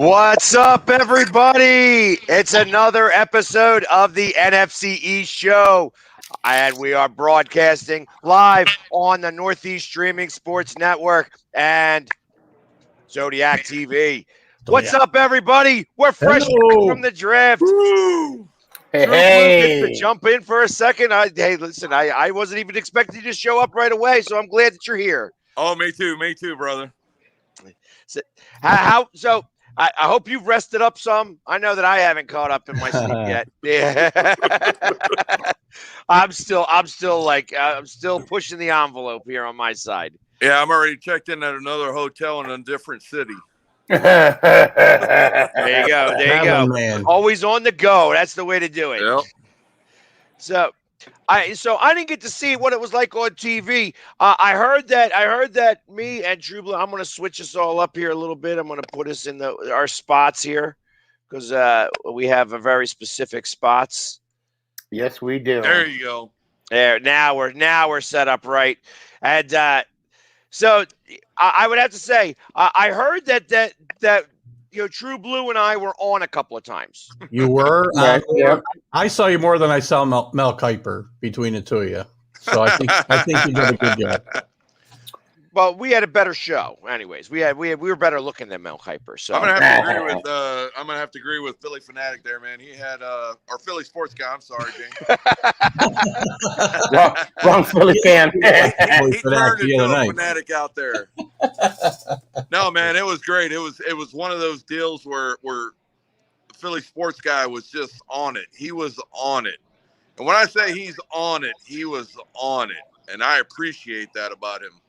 What's up, everybody? It's another episode of the NFC East Show, and we are broadcasting live on the Northeast Streaming Sports Network and Zodiac TV. What's up, everybody? We're fresh from the draft. Woo! TruBlu gets to jump in for a second. Hey, listen, I wasn't even expecting you to show up right away, so I'm glad that you're here. Oh, me too, brother. So I hope you've rested up some. I know that I haven't caught up in my sleep yet. Yeah, I'm still pushing the envelope here on my side. Yeah, I'm already checked in at another hotel in a different city. There you go. Man. Always on the go. That's the way to do it. Yep. So I didn't get to see what it was like on TV. I heard that me and TruBlu. I'm going to switch us all up here a little bit. I'm going to put us in our spots here because we have a very specific spots. Yes, we do. There you go. There. Now we're set up right, and so I would have to say I heard that TruBlu and I were on a couple of times. You were? Yeah. I saw you more than I saw Mel Kiper between the two of you. So I think you did a good job. Well, we had a better show. Anyways, we were better looking than Mel Kiper. So I'm gonna have to agree with Philly Fanatic there, man. He had our Philly sports guy. I'm sorry, James. wrong Philly fan. he turned into a fanatic out there. No, man, it was great. It was one of those deals where the Philly sports guy was just on it. He was on it, and when I say he's on it, he was on it, and I appreciate that about him.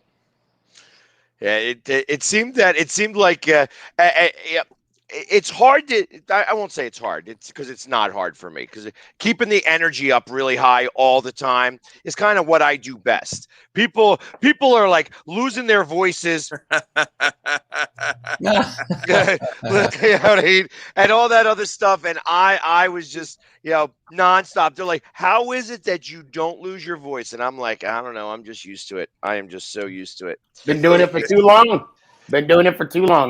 Yeah, it seemed like it's hard to. I won't say it's hard. It's because it's not hard for me. Because keeping the energy up really high all the time is kind of what I do best. People are like losing their voices, and all that other stuff. And I was just nonstop. They're like, "How is it that you don't lose your voice?" And I'm like, I don't know. I'm just used to it. I am just so used to it. Been doing it for too long.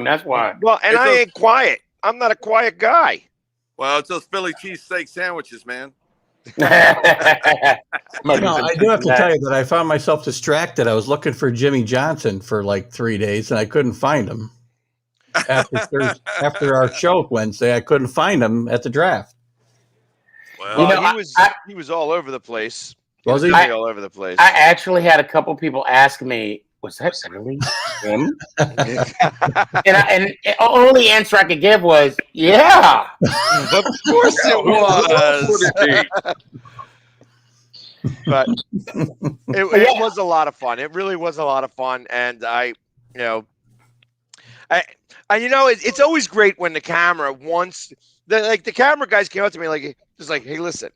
That's why. Well, and I ain't quiet. I'm not a quiet guy. Well, it's those Philly cheesesteak sandwiches, man. I do have to tell you that I found myself distracted. I was looking for Jimmy Johnson for like 3 days, and I couldn't find him. After our show Wednesday, I couldn't find him at the draft. Well, he was all over the place. Was he? All over the place. I actually had a couple people ask me, "Was that really him?" and the only answer I could give was, "Yeah, of course it was." But it was a lot of fun. It really was a lot of fun, and it's always great when the camera the camera guys came up to me just like, "Hey, listen,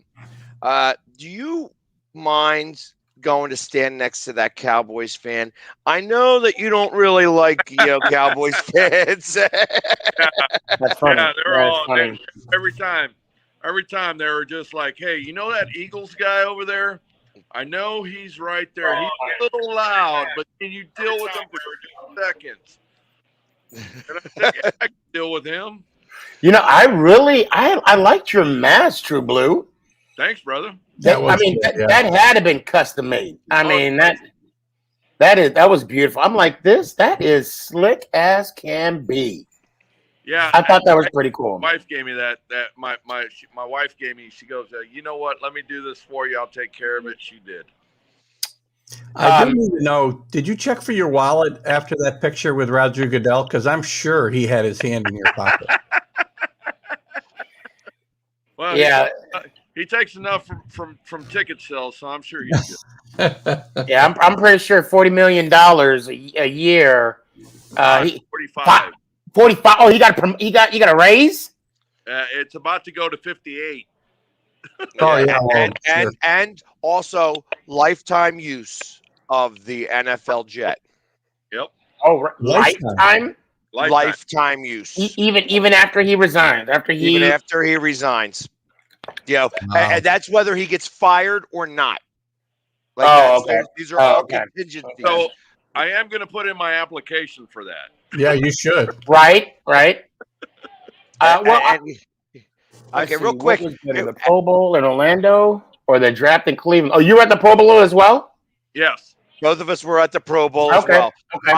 do you mind going to stand next to that Cowboys fan? I know that you don't really like Cowboys fans." That's funny. Yeah, they're all funny. Every time they were just like, "Hey, you know that Eagles guy over there? I know he's right there. He's a little loud, but can you deal with him for 2 seconds?" And I said, "Yeah, I can deal with him." I liked your mask, TruBlu. Thanks, brother. That had to been custom made. That was beautiful. I'm like, that is slick as can be. Yeah, I thought that was pretty cool. My wife gave me that. My wife gave me. She goes, "You know what? Let me do this for you. I'll take care of it." She did. I do need to know, did you check for your wallet after that picture with Roger Goodell? Because I'm sure he had his hand in your pocket. Well, yeah. He takes enough from ticket sales, so I'm sure he's good. Yeah, I'm pretty sure $40 million a year. 45. 45. Oh, he got a raise. It's about to go to 58. Oh yeah, and also lifetime use of the NFL jet. Yep. Oh, lifetime use. Even after he resigns. Even after he resigns. And that's whether he gets fired or not. Okay. These are all contingencies. So I am going to put in my application for that. Yeah, you should. Right. Okay, real What quick. was better, the Pro Bowl in Orlando or the draft in Cleveland? Oh, you were at the Pro Bowl as well? Yes. Both of us were at the Pro Bowl as Okay. well. Okay.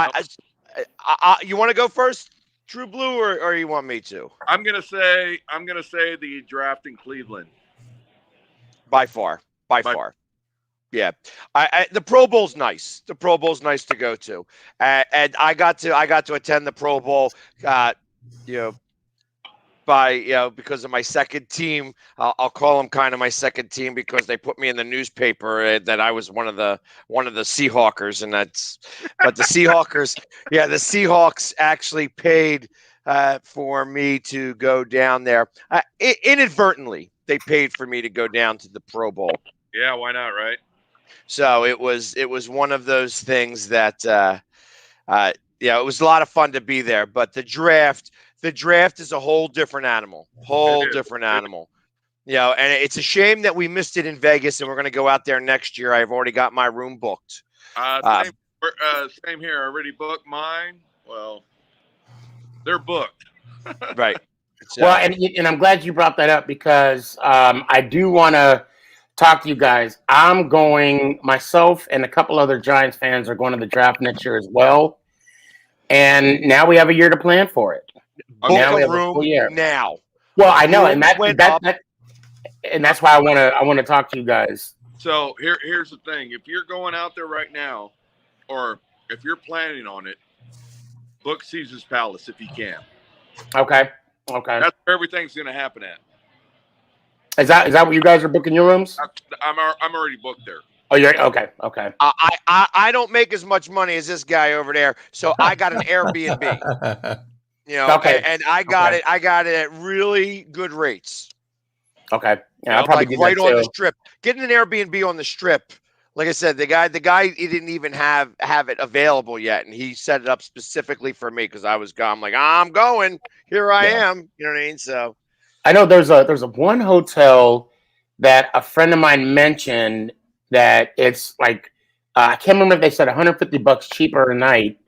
You want to go first, TruBlu, or you want me to? I'm gonna say the draft in Cleveland. By far. Yeah, the Pro Bowl's nice. The Pro Bowl's nice to go to, and I got to attend the Pro Bowl. Because of my second team. I'll call them kind of my second team because they put me in the newspaper that I was one of the Seahawkers, and but the Seahawkers, the Seahawks actually paid for me to go down there. Inadvertently, they paid for me to go down to the Pro Bowl. Yeah, why not, right? So it was one of those things that it was a lot of fun to be there. But the draft is a whole different animal. And it's a shame that we missed it in Vegas, and we're going to go out there next year. I've already got my room booked. Same here. I already booked mine. Well, they're booked. Right. Well, and I'm glad you brought that up because I do want to talk to you guys. I'm going, myself and a couple other Giants fans are going to the draft next year as well. And now we have a year to plan for it. Book a room now. Well, I know, and that's why I want to talk to you guys. So here's the thing: if you're going out there right now, or if you're planning on it, book Caesar's Palace if you can. Okay. That's where everything's going to happen at. Is that what you guys are booking your rooms? I'm already booked there. Oh, you're okay. I don't make as much money as this guy over there, so I got an Airbnb. Okay. And I got it. I got it at really good rates. Okay. Yeah, I'll probably do right that on too. the strip. Getting an Airbnb on the strip. Like I said, the guy, he didn't even have it available yet, and he set it up specifically for me because I was gone. I'm like, I'm going. Here I am. You know what I mean? So I know there's a one hotel that a friend of mine mentioned that it's like I can't remember if they said $150 cheaper a night,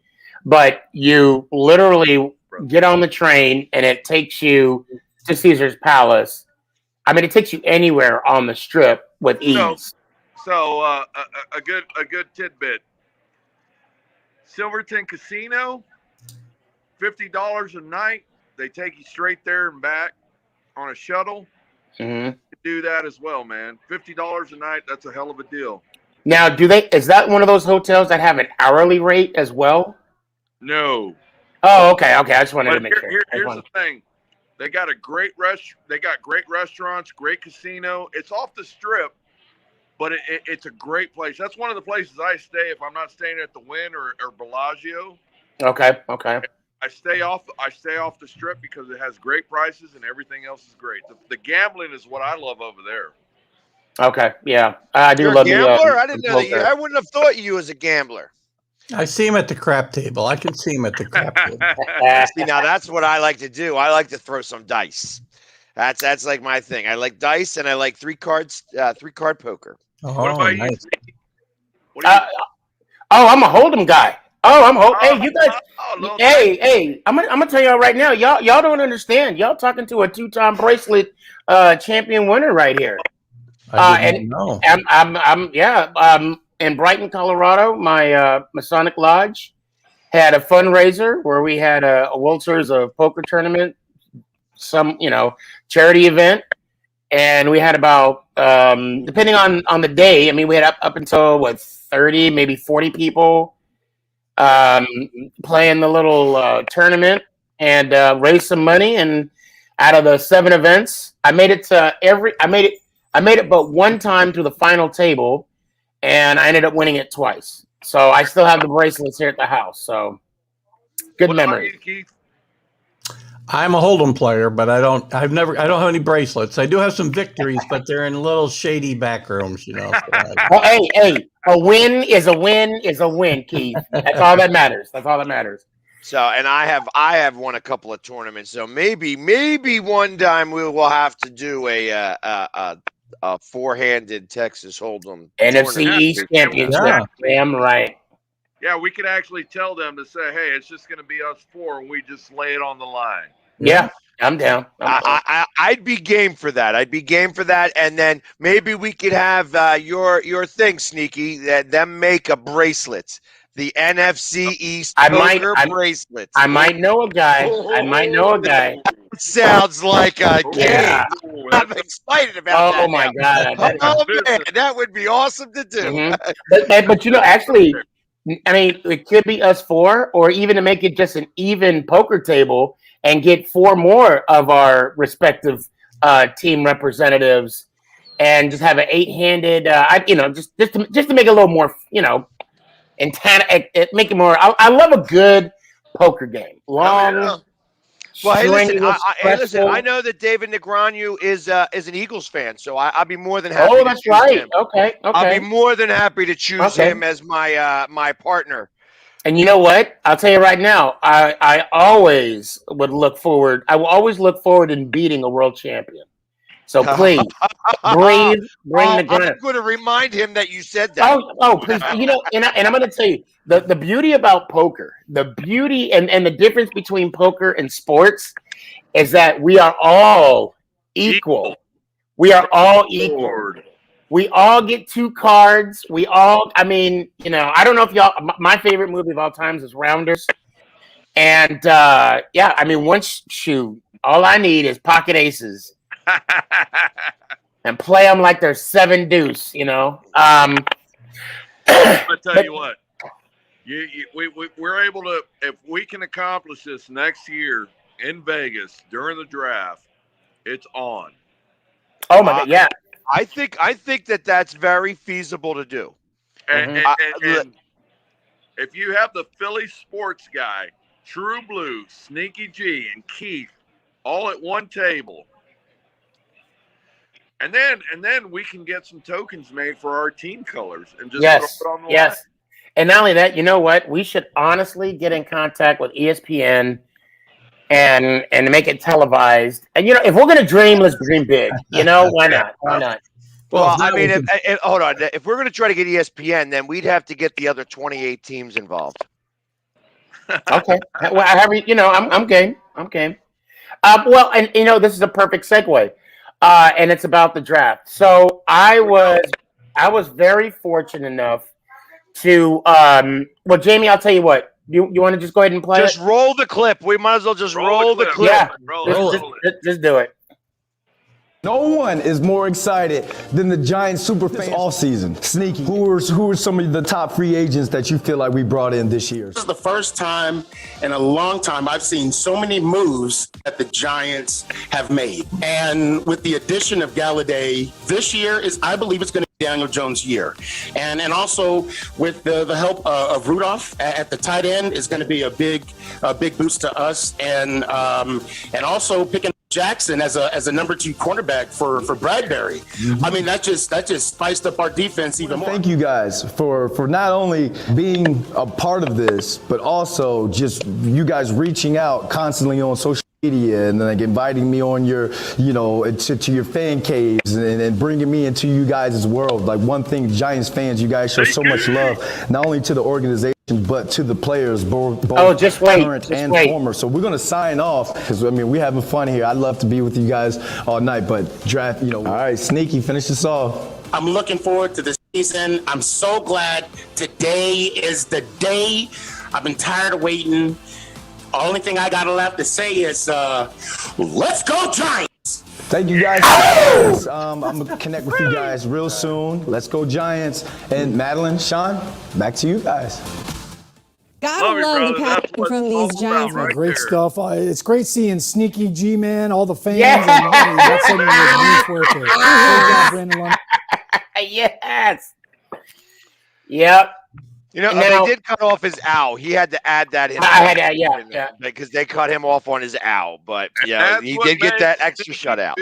but you literally get on the train and it takes you to Caesar's Palace. I mean, it takes you anywhere on the strip with ease. So a good tidbit. Silverton Casino, $50 a night. They take you straight there and back on a shuttle. Mm-hmm. You do that as well, man. $50 a night. That's a hell of a deal. Now, is that one of those hotels that have an hourly rate as well? No. Oh, okay. I just wanted to make sure. Here's the thing. They got great restaurants, great casino. It's off the strip, but it's a great place. That's one of the places I stay if I'm not staying at the Wynn or Bellagio. Okay. I stay off the strip because it has great prices and everything else is great. The gambling is what I love over there. Okay, yeah, I do You're love a gambler. I didn't know that. I wouldn't have thought you as a gambler. I see him at the crap table. I can see him at the crap table. See, now that's what I like to do. I like to throw some dice. That's like my thing. I like dice and I like three card poker. Oh, what about nice. you? I'm a hold'em guy. Hey, you guys. Hey, I'm gonna tell y'all right now. Y'all don't understand. Y'all talking to a 2-time bracelet champion winner right here. I didn't know. I'm in Brighton, Colorado. My Masonic Lodge had a fundraiser where we had a World Series of Poker tournament, some charity event, and we had about depending on the day. I mean, we had up until 30, maybe 40 people playing the little tournament and raised some money. And out of the 7 events, I made it but one time to the final table, and I ended up winning it twice. So I still have the bracelets here at the house. So good memory. Keith? I'm a hold'em player, but I don't have any bracelets. I do have some victories, but they're in little shady back rooms, Well, hey, a win is a win is a win, Keith. That's all that matters. So, and I have won a couple of tournaments. So maybe one time we will have to do a 4-handed Texas Hold'em NFC East Championship. Yeah. Damn right. Yeah, we could actually tell them to say, "Hey, it's just going to be us 4, and we just lay it on the line." Yeah, I'm down. I'd be game for that. And then maybe we could have your thing, Sneaky. Them make a bracelets. The NFC East poker bracelets. I might know a guy. Sounds like a game. Yeah. I'm excited about that. Oh my God! Oh man, that would be awesome to do. Mm-hmm. But actually, I mean, it could be us four, or even to make it just an even poker table and get four more of our respective team representatives, and just have an 8-handed. Just to make it a little more, and make it more. I love a good poker game. Long. Oh, yeah. Well, hey, listen. I know that David Negreanu is an Eagles fan, so I'll be more than happy. Oh, that's right. Him. Okay. I'll be more than happy to choose him as my partner. And you know what? I'll tell you right now. I always would look forward. I will always look forward in beating a world champion. So please, bring the gun. I'm going to remind him that you said that. Oh, please. And I'm going to tell you the beauty about poker, the beauty and the difference between poker and sports is that we are all equal. We are all equal. We all get 2 cards. I don't know if y'all, my favorite movie of all times is Rounders. And all I need is pocket aces. And play them like they're 7 deuce, I'll tell you what, we're able to, if we can accomplish this next year in Vegas during the draft, it's on. Oh my God, yeah. I think that's very feasible to do. And if you have the Philly sports guy, TruBlu, Sneaky G, and Keith all at one table. And then we can get some tokens made for our team colors and just throw it on the line. And not only that, you know what? We should honestly get in contact with ESPN and make it televised. And if we're gonna dream, let's dream big. Why not? Why not? Well, I mean, hold on. If we're gonna try to get ESPN, then we'd have to get the other 28 teams involved. Okay. Well, I'm game. I'm game. This is a perfect segue. And it's about the draft. So I was very fortunate enough to Jamie, I'll tell you what. You want to just go ahead and play? Just roll the clip. We might as well just roll the clip. Yeah, just do it. No one is more excited than the Giants super fans all season. Sneaky, who are some of the top free agents that you feel like we brought in this year? This is the first time in a long time I've seen so many moves that the Giants have made. And with the addition of Galladay, this year I believe it's going to be Daniel Jones' year. And also with the help of Rudolph at the tight end is going to be a big boost to us. And also picking Jackson as a number 2 cornerback for Bradbury. Mm-hmm. I mean, that just spiced up our defense even more. Thank you guys for not only being a part of this, but also just you guys reaching out constantly on social media and like inviting me on your, to your fan caves and bringing me into you guys' world. Like one thing, Giants fans, you guys show so much love, not only to the organization, but to the players, both current and former. So we're going to sign off because, we're having fun here. I'd love to be with you guys all night, but draft, All right, Sneaky, finish us off. I'm looking forward to the season. I'm so glad today is the day. I've been tired of waiting. Only thing I got left to say is, let's go Giants! Thank you guys. I'm going to connect with you guys real soon. Let's go Giants. And Madeline, Sean, back to you guys. Gotta love the passion from these Giants. Right great there. stuff. It's great seeing Sneaky G, man, all the fans. Yeah. And that's something that needs work. Great job, Brandon Lund. Yes. Yep. They did cut off his owl. He had to add that in. I had that, yeah. Because they cut him off on his owl. But yeah, he did get that extra shutout.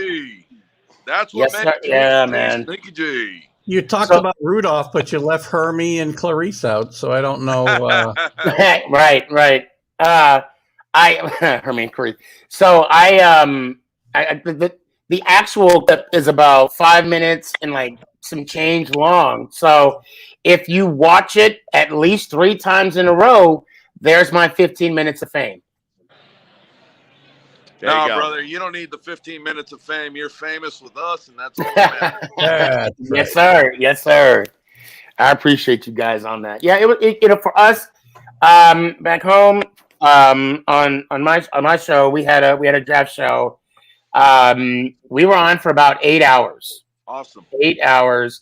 That's what man. Sneaky G. You talked about Rudolph, but you left Hermie and Clarice out, so I don't know. Right. Hermie and Clarice. So the actual clip is about 5 minutes and like some change long. So if you watch it at least 3 times in a row, there's my 15 minutes of fame. No, brother, you don't need the 15 minutes of fame. You're famous with us, and that's all that matters. Yes, sir. Yes, sir. I appreciate you guys on that. Yeah, for us back home on my show, we had a draft show. We were on for about 8 hours. Awesome. 8 hours,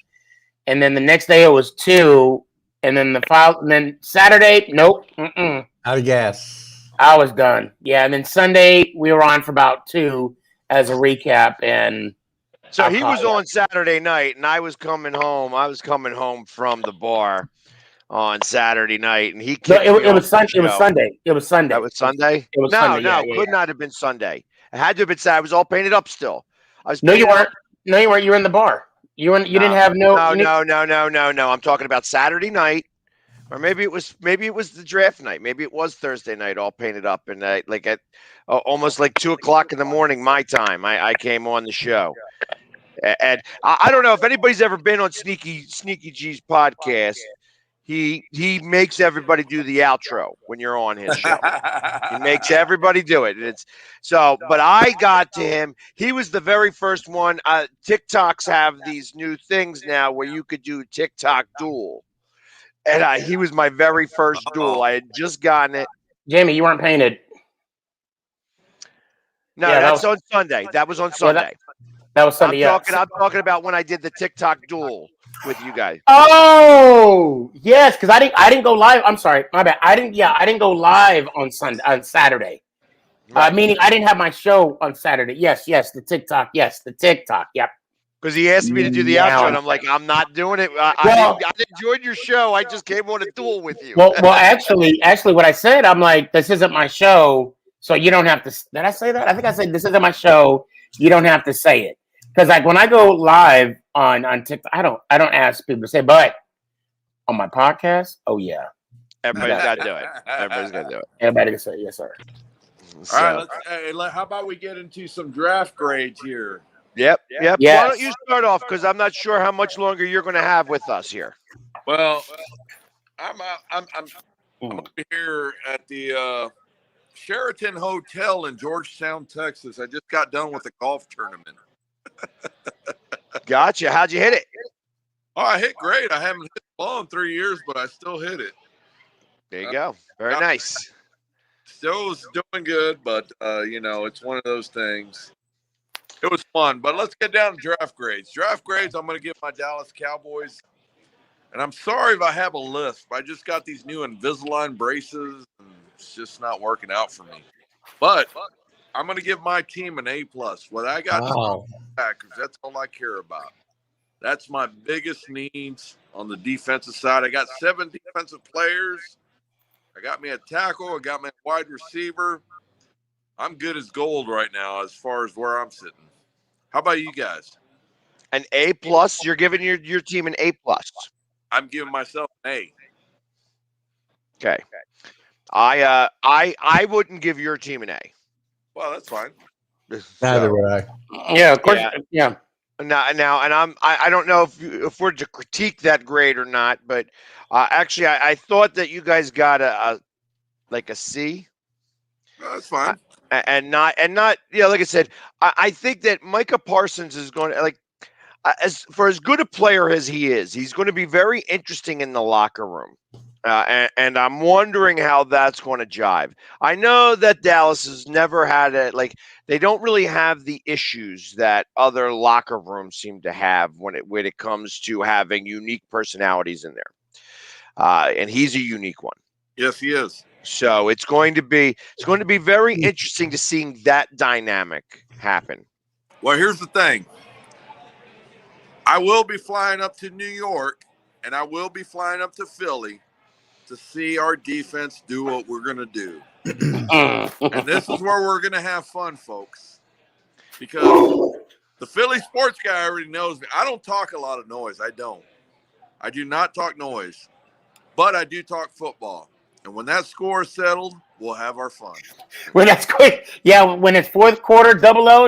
and then the next day it was 2, and then Saturday, nope, out of gas. I was done. Yeah, and then Sunday we were on for about 2 as a recap, and so he was on Saturday night, and I was coming home. I was coming home from the bar on Saturday night, and he kicked me it was off Sunday. It was Sunday. It was Sunday. That was Sunday. It was no, Sunday. no, Yeah, could not have been Sunday. It had to have been Saturday. I was all painted up still. I was. No, you weren't. No, you weren't. You were in the bar. You didn't have no. No. I'm talking about Saturday night. Or maybe it was the draft night. Maybe it was Thursday night, all painted up, and like at almost like 2:00 in the morning my time. I came on the show, and I don't know if anybody's ever been on Sneaky G's podcast. He makes everybody do the outro when you're on his show. He makes everybody do it. And it's so, but I got to him. He was the very first one. TikToks have these new things now where you could do TikTok duel. And he was my very first duel. I had just gotten it. Jamie, you weren't painted. No, yeah, that's on Sunday. That was on Sunday. That was Sunday. I'm talking about when I did the TikTok duel with you guys. Oh, yes, because I didn't go live. I'm sorry, my bad. I didn't go live on Saturday. Right. Meaning I didn't have my show on Saturday. Yes, the TikTok. Yep. Because he asked me to do the outro, and I'm like, I'm not doing it. I enjoyed your show. I just came on a duel with you. Well, actually, what I said, I'm like, this isn't my show, so you don't have to. Did I say that? I think I said this isn't my show. You don't have to say it. Because like when I go live on TikTok, I don't ask people to say, but on my podcast, oh yeah, everybody's got to do it. Everybody's got to do it. Everybody can say yes, sir. So. All right, how about we get into some draft grades here? Yep. Yes. Why don't you start off? Because I'm not sure how much longer you're going to have with us here. Well, I'm over here at the Sheraton Hotel in Georgetown, Texas. I just got done with a golf tournament. Gotcha. How'd you hit it? Oh, I hit great. I haven't hit the ball in 3 years, but I still hit it. There you go. Very nice. Still was doing good, but it's one of those things. It was fun, but let's get down to draft grades. Draft grades, I'm going to give my Dallas Cowboys, and I'm sorry if I have a lisp. I just got these new Invisalign braces, and it's just not working out for me. But I'm going to give my team an A+. What I got Packers, that's all I care about. That's my biggest needs on the defensive side. I got 7 defensive players. I got me a tackle. I got me a wide receiver. I'm good as gold right now as far as where I'm sitting. How about you guys? An A+? You're giving your team an A+? I'm giving myself an A. Okay. I wouldn't give your team an A. Well, that's fine. Neither would I. Yeah, of course. Yeah. Now, and I don't know if we're to critique that grade or not, but actually, I thought that you guys got a C. No, that's fine. And not like I said, I think that Micah Parsons is going to as good a player as he is, he's going to be very interesting in the locker room. And I'm wondering how that's going to jive. I know that Dallas has never had they don't really have the issues that other locker rooms seem to have when it comes to having unique personalities in there. And he's a unique one. Yes, he is. So it's going to be very interesting to seeing that dynamic happen. Well, here's the thing. I will be flying up to New York, and I will be flying up to Philly to see our defense do what we're going to do. And this is where we're going to have fun, folks. Because the Philly sports guy already knows me. I don't talk a lot of noise. I don't. I do not talk noise. But I do talk football. And when that score is settled, we'll have our fun. When that's quick, when it's fourth quarter, double O,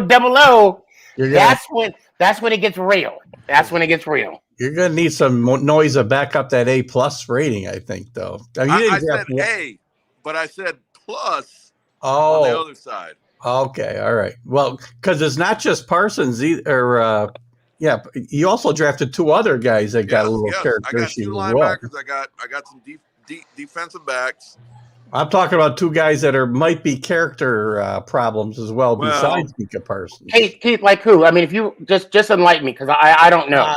that's when it gets real. That's when it gets real. You're gonna need some noise to back up that A+ rating, I think, though. I said A, but I said plus on the other side. Okay, all right. Well, because it's not just Parsons either. You also drafted 2 other guys that got a little character I got issues 2 as well. linebackers. I got some defensive backs. I'm talking about 2 guys that might be character problems as well, besides Micah Parsons. Keith, like who? I mean, if you just enlighten me, because I don't know.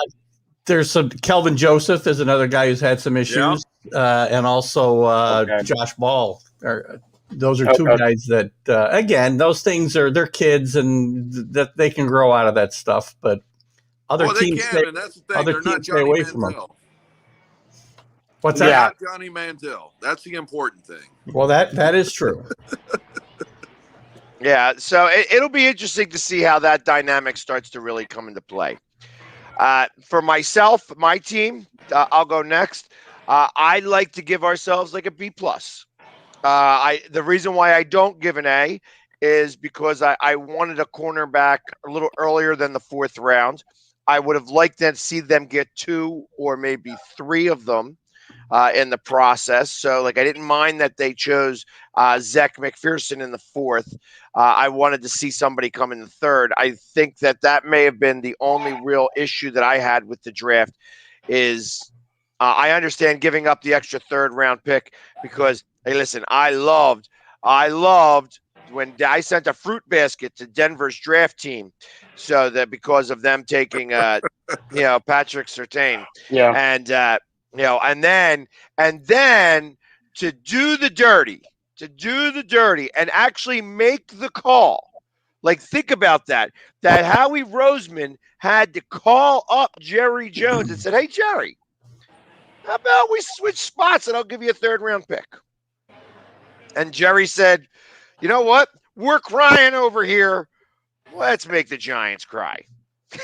There's some Kelvin Joseph is another guy who's had some issues, and also Josh Ball. Those are 2 guys that, again, those things they're kids and that they can grow out of that stuff. But other teams, and that's the thing. They're not stay away from them. What's that? Not Johnny Manziel. That's the important thing. Well, that is true. Yeah, so it'll be interesting to see how that dynamic starts to really come into play. For myself, my team, I'll go next. I like to give ourselves like a B+. The reason why I don't give an A is because I wanted a cornerback a little earlier than the 4th round. I would have liked to see them get 2 or maybe 3 of them in the process. So, I didn't mind that they chose Zach McPherson in the 4th. I wanted to see somebody come in the 3rd. I think that may have been the only real issue that I had with the draft is I understand giving up the extra 3rd round pick because, hey, listen, I loved when I sent a fruit basket to Denver's draft team, so that because of them taking, Patrick Surtain, and then to do the dirty, and actually make the call. Think about that Howie Roseman had to call up Jerry Jones and said, "Hey, Jerry, how about we switch spots and I'll give you a 3rd round pick?" And Jerry said, "You know what? We're crying over here. Let's make the Giants cry." See,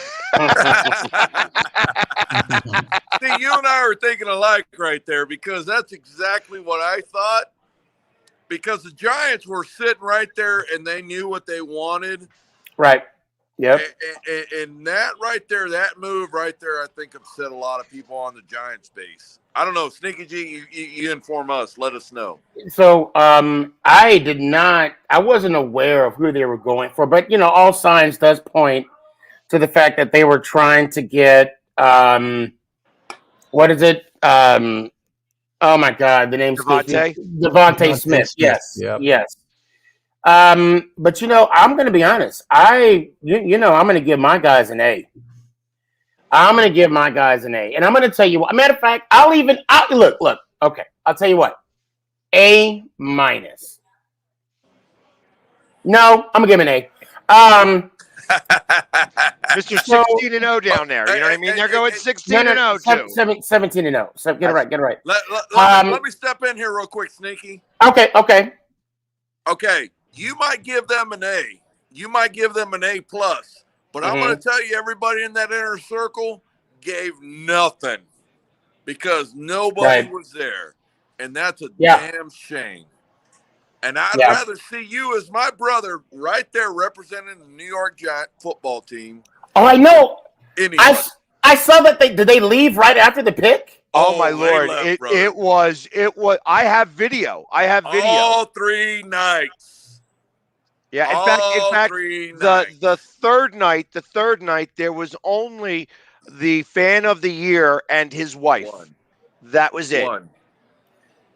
you and I are thinking alike right there, because that's exactly what I thought. Because the Giants were sitting right there and they knew what they wanted. Right. Yep. And that right there, that move right there, I think upset a lot of people on the Giants base. I don't know. Sneaky G, you inform us. Let us know. So I wasn't aware of who they were going for, but, all signs does point to the fact that they were trying to get, what is it? Oh my God, the name's Devontae Smith. Yes. Yep. Yes. But I'm going to be honest. I'm going to give my guys an A. And I'm going to tell you what. Matter of fact, look. Okay, I'll tell you what. A-. No, I'm going to give him an A. Mr. 16-0 down there. You know what I mean? They're going 16-0 too. 17-0. So get it right. Let me step in here real quick, Sneaky. Okay. You might give them an A. You might give them an A+. But I'm going to tell you, everybody in that inner circle gave nothing because nobody was there. And that's a damn shame. And I'd rather see you as my brother right there representing the New York Giant football team. Oh, I know. Anyway. I saw that did they leave right after the pick? Oh my Lord. It was I have video. All 3 nights. Yeah, in fact the third night there was only the fan of the year and his wife. That was it.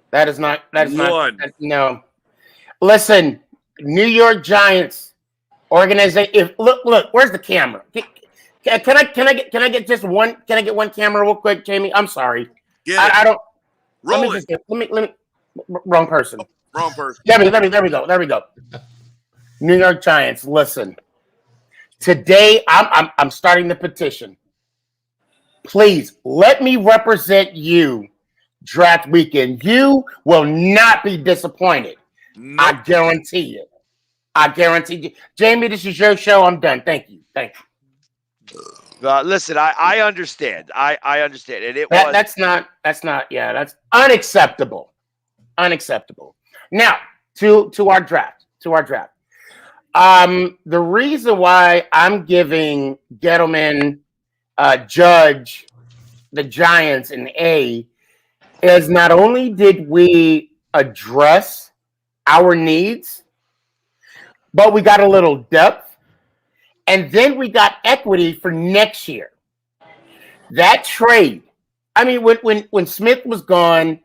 That is not no. Listen, New York Giants organization. Look, where's the camera? Can I get just one? Can I get one camera real quick, Jamie? I'm sorry. I don't. Roll let me. Wrong person. Wrong person. There we go. New York Giants. Listen. Today, I'm starting the petition. Please let me represent you. Draft weekend. You will not be disappointed. Nope. I guarantee you. Jamie, this is your show. I'm done. Thank you. Listen, I understand. I understand. And that's unacceptable. Now, to our draft. The reason why I'm giving Gettleman, Judge, the Giants an A is not only did we address our needs, but we got a little depth, and then we got equity for next year. That trade, I mean, when Smith was gone,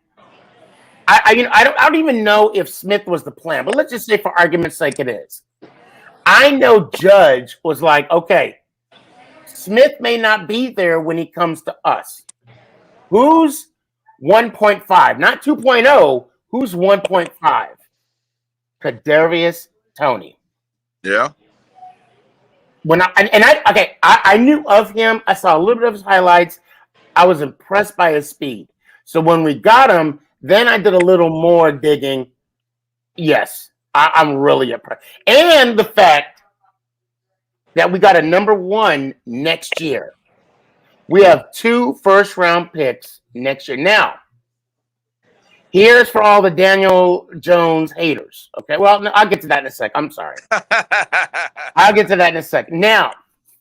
I don't even know if Smith was the plan, but let's just say for argument's sake it is. I know Judge was like, okay, Smith may not be there when he comes to us. Who's 1.5? Not 2.0. Who's 1.5? Kadarius Toney. Yeah. I knew of him. I saw a little bit of his highlights. I was impressed by his speed. So when we got him, then I did a little more digging. Yes, I'm really impressed. And the fact that we got a number 1 next year. We have 2 first-round picks next year. Now, here's for all the Daniel Jones haters. Okay, well, I'll get to that in a sec. I'm sorry. I'll get to that in a sec. Now,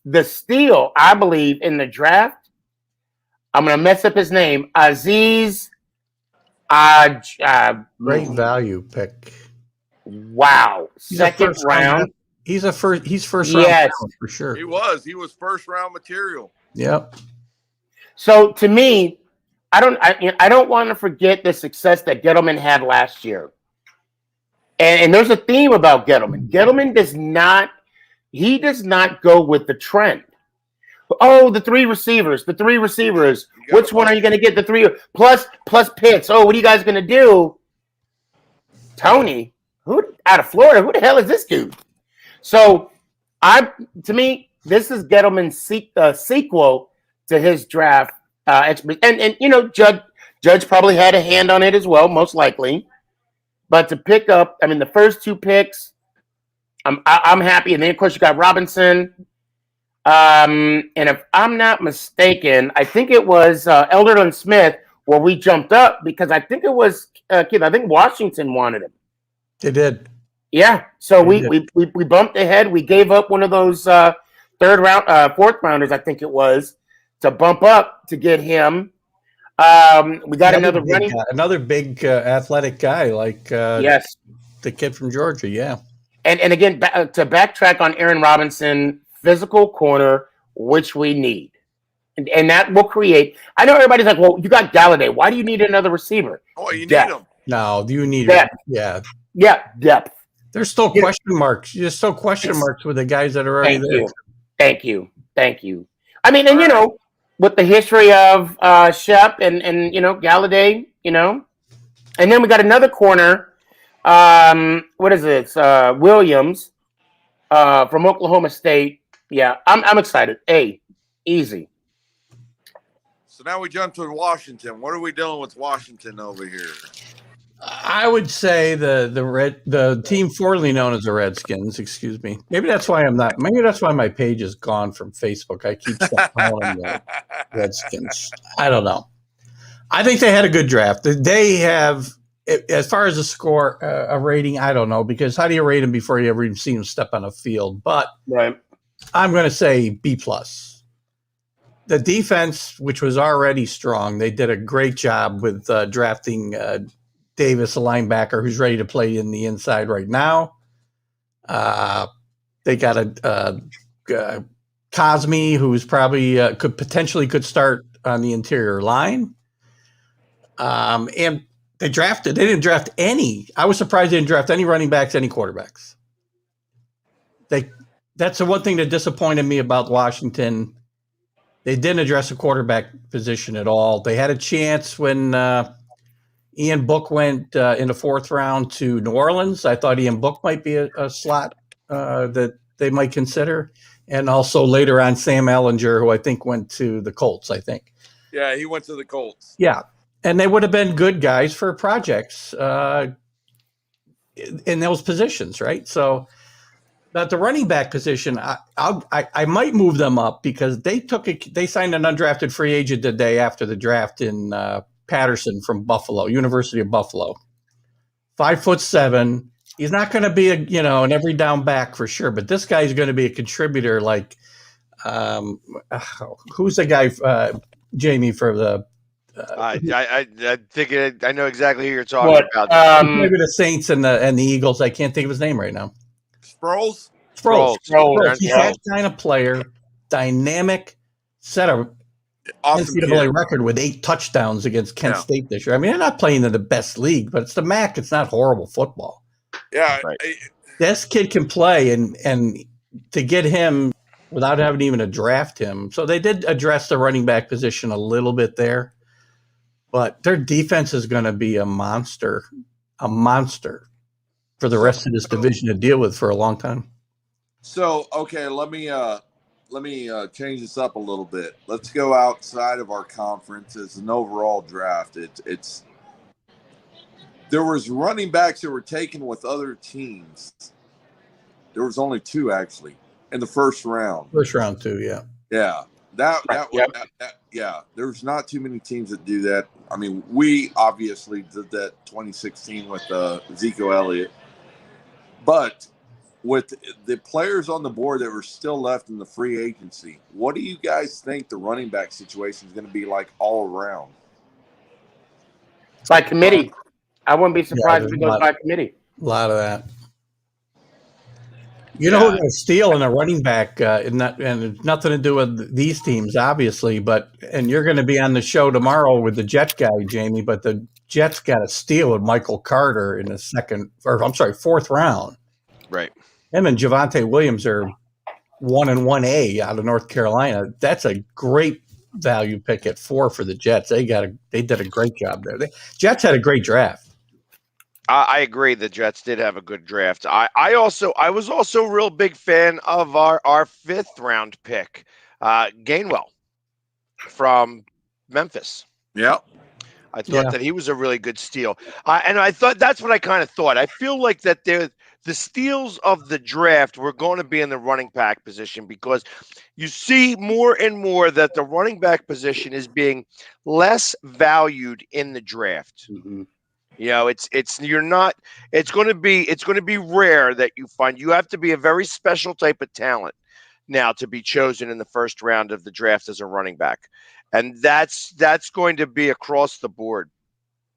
the steal, I believe, in the draft, I'm going to mess up his name, Aziz. Great value pick. Wow. Second round. He's first round for sure. He was first round material. Yep. So to me, I don't want to forget the success that Gettleman had last year. And there's a theme about Gettleman. Gettleman does not go with the trend. Oh, the 3 receivers. Which one are you going to get? The 3 plus Pitts. Oh, what are you guys going to do? Toney, who out of Florida? Who the hell is this dude? So, to me, this is Gettleman's sequel to his draft. And you know, Judge probably had a hand on it as well, most likely. But to pick up, I mean, the first 2 picks, I'm happy. And then of course you got Robinson. And if I'm not mistaken, I think it was Elderlin Smith where we jumped up because I think it was I think Washington wanted him. They did. Yeah. So we bumped ahead. We gave up one of those 4th rounders, I think it was, to bump up to get him. We got another big athletic guy like yes, the kid from Georgia. Yeah. And again, to backtrack on Aaron Robinson, physical corner, which we need. And that will create. I know everybody's like, well, you got Galladay. Why do you need another receiver? Oh, you need him. No, you need depth. Yeah. Yeah, depth. There's still question marks. There's still question marks with the guys that are already there. Thank you. I mean, and you know, with the history of Shep and you know, Galladay, you know. And then we got another corner. What is it? Williams from Oklahoma State. Yeah, I'm excited. Easy. So now we jump to Washington. What are we doing with Washington over here? I would say the team formerly known as the Redskins. Excuse me. Maybe that's why my page is gone from Facebook. I keep calling them the Redskins. I don't know. I think they had a good draft. They have, as far as a rating, I don't know, because how do you rate them before you ever even see them step on a field? But right. I'm going to say B+. The defense, which was already strong, they did a great job with drafting Davis, a linebacker who's ready to play in the inside right now. They got a Cosme, who's probably could start on the interior line. And they didn't draft any. I was surprised they didn't draft any running backs, any quarterbacks. That's the one thing that disappointed me about Washington. They didn't address the quarterback position at all. They had a chance when Ian Book went in the 4th round to New Orleans. I thought Ian Book might be a slot that they might consider. And also later on, Sam Ellinger, who I think went to the Colts, I think. Yeah, he went to the Colts. Yeah. And they would have been good guys for projects in those positions, right? So at the running back position, I might move them up because they signed an undrafted free agent the day after the draft in Patterson from Buffalo, University of Buffalo. 5'7". He's not going to be an every down back for sure, but this guy's going to be a contributor. Like, who's the guy, Jamie, for the? I think I know exactly who you're talking about. Maybe the Saints and the Eagles. I can't think of his name right now. Sproles. He's that kind of player, dynamic, set a awesome NCAA record with 8 touchdowns against Kent State this year. I mean, they're not playing in the best league, but it's the MAC. It's not horrible football. Yeah, right. This kid can play, and to get him without having even to draft him. So they did address the running back position a little bit there, but their defense is going to be a monster for the rest of this division to deal with for a long time. So, okay, let me change this up a little bit. Let's go outside of our conference as an overall draft. It's there was running backs that were taken with other teams. There was only 2 actually in the first round. First round 2, yeah. Yeah. There's not too many teams that do that. I mean, we obviously did that 2016 with Ezekiel Elliott. But with the players on the board that were still left in the free agency, what do you guys think the running back situation is going to be like all around? By committee. I wouldn't be surprised if it goes by committee. A lot of that. You know who's going to steal in a running back, and it's nothing to do with these teams, obviously, and you're going to be on the show tomorrow with the Jets guy, Jamie, but the Jets got a steal with Michael Carter in the fourth round. Right. Him and Javonte Williams are 1 and 1A out of North Carolina. That's a great value pick at 4 for the Jets. They did a great job there. The Jets had a great draft. I agree. The Jets did have a good draft. I was also a real big fan of our 5th round pick, Gainwell from Memphis. Yeah. I thought that he was a really good steal. And I thought that's what I kind of thought. I feel like that the steals of the draft were going to be in the running back position because you see more and more that the running back position is being less valued in the draft. Mm-hmm. You know, it's going to be rare that you find. You have to be a very special type of talent now to be chosen in the first round of the draft as a running back. And that's going to be across the board.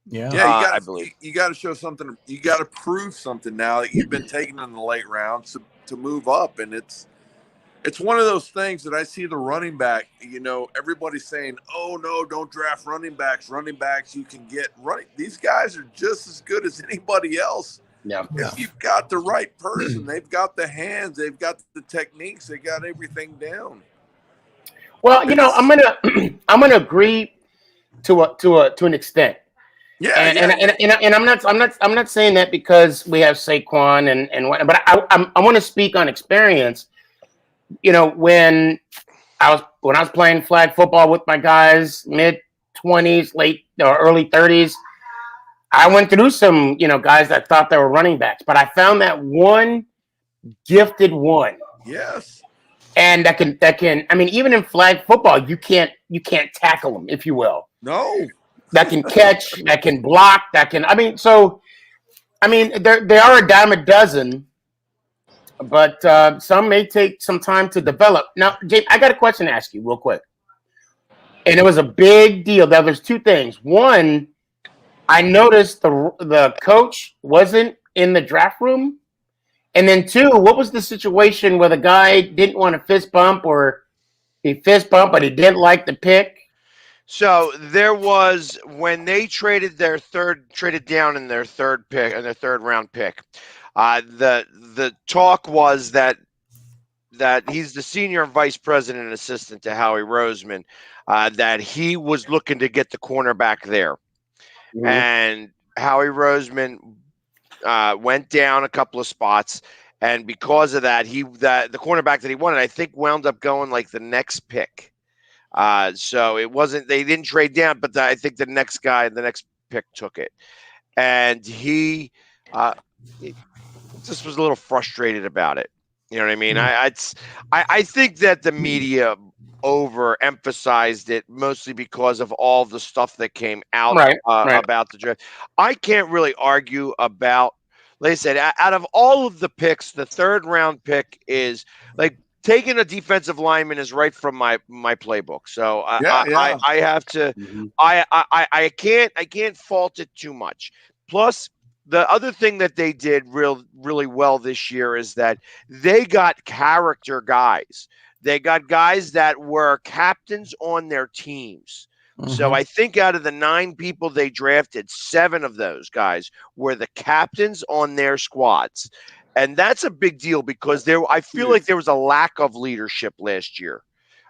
Yeah. I believe you got to show something. You got to prove something now that you've been taken in the late rounds to move up. And it's one of those things that I see the running back, everybody's saying, oh, no, don't draft running backs. Running backs you can get running. These guys are just as good as anybody else. Yeah. If you've got the right person, they've got the hands, they've got the techniques, they got everything down. Well, I'm gonna agree to an extent. Yeah, and I'm not saying that because we have Saquon and what, but I want to speak on experience. When I was playing flag football with my guys, mid-20s, late or early 30s, I went through some guys that thought they were running backs, but I found that one gifted one. Yes. And that can. I mean, even in flag football, you can't tackle them, if you will. No. That can catch, that can block, that can. They are a dime a dozen, but some may take some time to develop. Now, Jake, I got a question to ask you, real quick. And it was a big deal. There's 2 things. One, I noticed the coach wasn't in the draft room. And then 2, what was the situation where the guy didn't want to fist bump or he fist bumped, but he didn't like the pick? So there was when they traded down in their third pick and their 3rd round pick. The talk was that he's the senior vice president and assistant to Howie Roseman, that he was looking to get the cornerback there. Mm-hmm. And Howie Roseman went down a couple of spots, and because of that, the cornerback that he wanted, I think, wound up going like the next pick. So it wasn't, they didn't trade down, but I think the next pick took it, and he just was a little frustrated about it. You know what I mean? I think that the media overemphasized it mostly because of all the stuff that came out about the draft. I can't really argue about, like I said, out of all of the picks, the 3rd round pick is like taking a defensive lineman is right from my playbook. So I have to, I can't fault it too much. Plus the other thing that they did really well this year is that they got character guys. They got guys that were captains on their teams. So I think out of the 9 people they drafted, 7 of those guys were the captains on their squads. And that's a big deal because I feel like there was a lack of leadership last year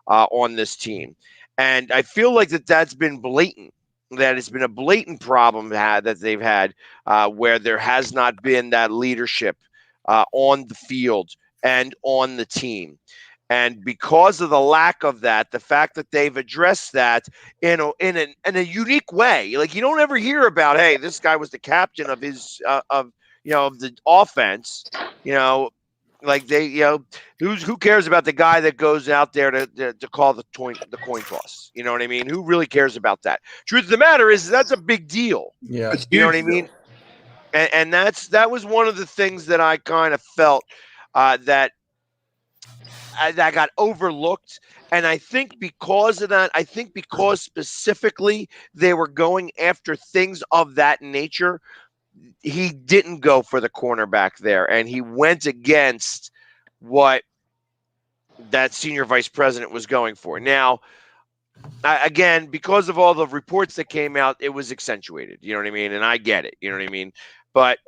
on this team. And I feel like that's been blatant. That it's been a blatant problem that they've had where there has not been that leadership on the field and on the team. And because of the lack of that, the fact that they've addressed that in a unique way, like you don't ever hear about, hey, this guy was the captain of his of the offense, like who cares about the guy that goes out there to call the coin toss? You know what I mean? Who really cares about that? Truth of the matter is that's a big deal. Yeah, you know what I mean. And that was one of the things that I kind of felt that got overlooked. And I think because of that, because specifically they were going after things of that nature, he didn't go for the cornerback there. And he went against what that senior vice president was going for. Now, again, because of all the reports that came out, it was accentuated. You know what I mean? And I get it. You know what I mean? But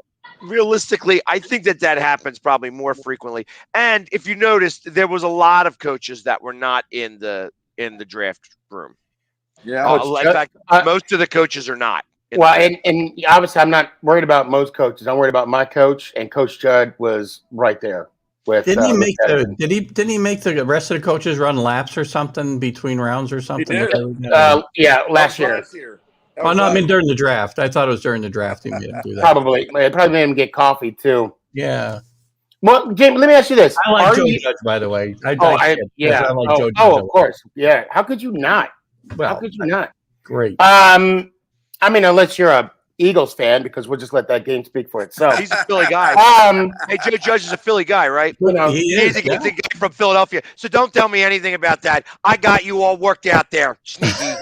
realistically, I think that happens probably more frequently. And if you noticed, there was a lot of coaches that were not in the draft room. Yeah. In fact, most of the coaches are not. Well, and obviously, I'm not worried about most coaches. I'm worried about my coach, and Coach Judd was right there. Didn't he make the rest of the coaches run laps or something between rounds or something? He did. Yeah, last year. Oh no, I mean during the draft. I thought it was during the draft he made him do that. Probably. It probably made him get coffee too. Yeah. Well, James, let me ask you this. I like Joe Judge, by the way. I like Joe Judge. Of course. Yeah. How could you not? How could you not? Great. I mean, unless you're a Eagles fan, because we'll just let that game speak for itself. He's a Philly guy. Hey, Joe Judge is a Philly guy, right? He's a guy from Philadelphia. So don't tell me anything about that. I got you all worked out there, sneaky,